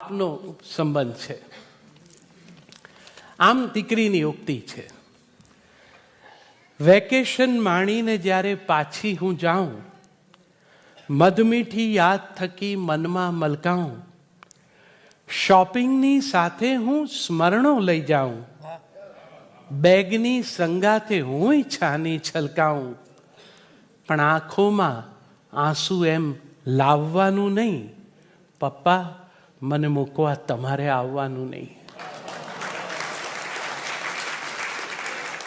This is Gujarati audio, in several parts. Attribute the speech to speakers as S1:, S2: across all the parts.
S1: બાપનો સંબંધ છે. આમ દીકરીની ઉક્તિ છે, વેકેશન માણીને જ્યારે પાછી હું જાઉં, મધમીઠી યાદ થકી મનમાં મલકાઉં, શોપિંગની સાથે હું સ્મરણો લઈ જાઉં, બેગની સંગાથે હું છાની છલકાઉં, પણ આંખોમાં આંસુ એમ લાવવાનું નહીં. પપ્પા, મને મૂકવા તમારે આવવાનું નહીં.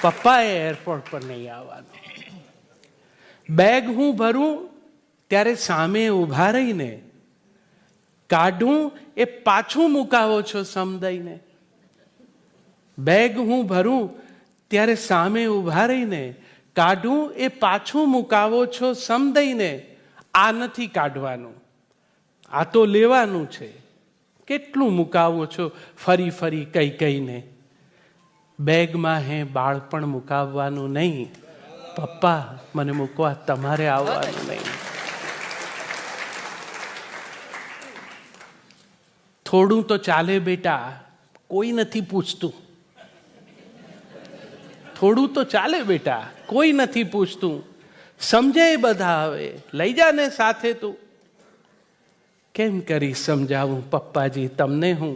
S1: પપ્પાએ એરપોર્ટ પર નહીં આવવાનું. બેગ હું ભરું ત્યારે સામે ઊભા રહીને કાઢું એ પાછું મુકાવો છો સમદઈને. બેગ હું ભરું ત્યારે સામે ઊભા રહીને કાઢું એ પાછું મુકાવો છો સમદઈને. આ નથી કાઢવાનું, આ તો લેવાનું છે. કેટલું મુકાવો છો ફરી ફરી કઈ કઈને. બેગમાં હે બાળપણ મુકાવવાનું નહીં. પપ્પા, મને મૂકવા તમારે આવવાનું નહીં. થોડું તો ચાલે બેટા, કોઈ નથી પૂછતું. થોડું તો ચાલે બેટા, કોઈ નથી પૂછતું. સમજે બધા, હવે લઈ જા ને સાથે તું. કેમ કરી સમજાવું પપ્પાજી તમને હું?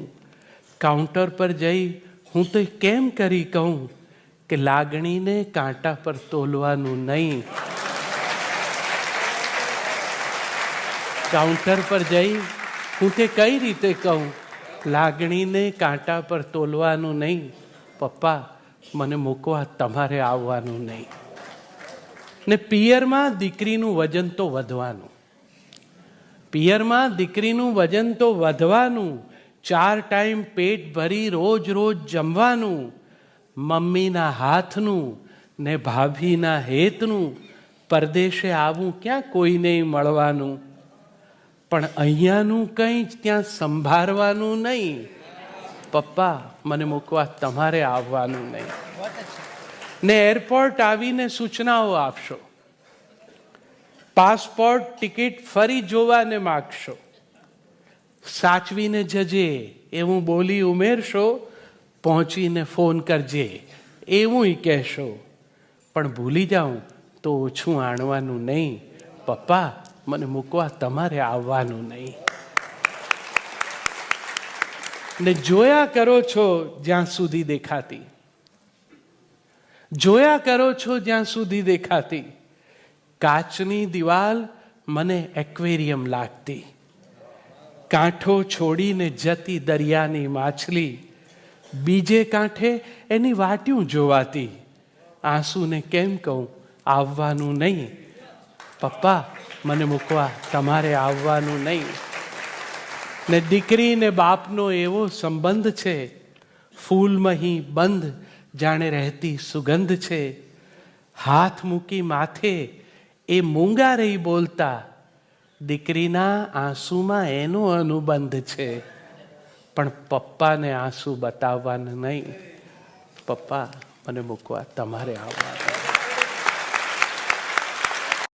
S1: કાઉન્ટર પર જઈ હું તો કેમ કરી કહું કે લાગણીને કાંટા પર તોલવાનું નહીં. કાઉન્ટર પર જઈ હું તે કઈ રીતે કહું લાગણીને કાંટા પર તોલવાનું નહીં. પપ્પા, મને મૂકવા તમારે આવવાનું નહીં. ને પિયરમાં દીકરીનું વજન તો વધવાનું. પિયરમાં દીકરીનું વજન તો વધવાનું. 4 ટાઈમ પેટ ભરી રોજ રોજ જમવાનું. મમ્મીના હાથનું ને ભાભીના હેતનું. પરદેશે આવું ક્યાં કોઈને મળવાનું. પણ અહીંયાનું કંઈ જ ત્યાં સંભાળવાનું નહીં. પપ્પા, મને મૂકવા તમારે આવવાનું નહીં. ને એરપોર્ટ આવીને સૂચનાઓ આપશો. પાસપોર્ટ ટિકિટ ફરી જોવાને માગશો. સાચવીને જજે એવું બોલી ઉમેરશો. પહોંચીને ફોન કરજે એવું કહેશો. પણ ભૂલી જાઉં તો ઓછું આણવાનું નહીં. પપ્પા, મને મૂકવા તમારે આવવાનું નહીં. ને જોયા કરો છો જ્યાં સુધી દેખાતી. જોયા કરો છો જ્યાં સુધી દેખાતી. કાચની દિવાલ મને એક્વેરિયમ લાગતી. કાંઠો છોડીને જતી દરિયાની માછલી. બીજે કાંઠે એની વાટ્યું જોવાતી. આંસુને કેમ કહું આવવાનું નહીં. પપ્પા, મને મૂકવા તમારે આવવાનું નહીં. ને દીકરી ને બાપનો એવો સંબંધ છે, ફૂલમહી બંધ જાણે રહેતી સુગંધ છે. હાથ મૂકી માથે એ મૂંગા રહી બોલતા. દીકરીના આંસુમાં એનો અનુબંધ છે. પણ પપ્પાને આંસુ બતાવવાના નહીં. પપ્પા, મને મૂકવા તમારે આવવાનું.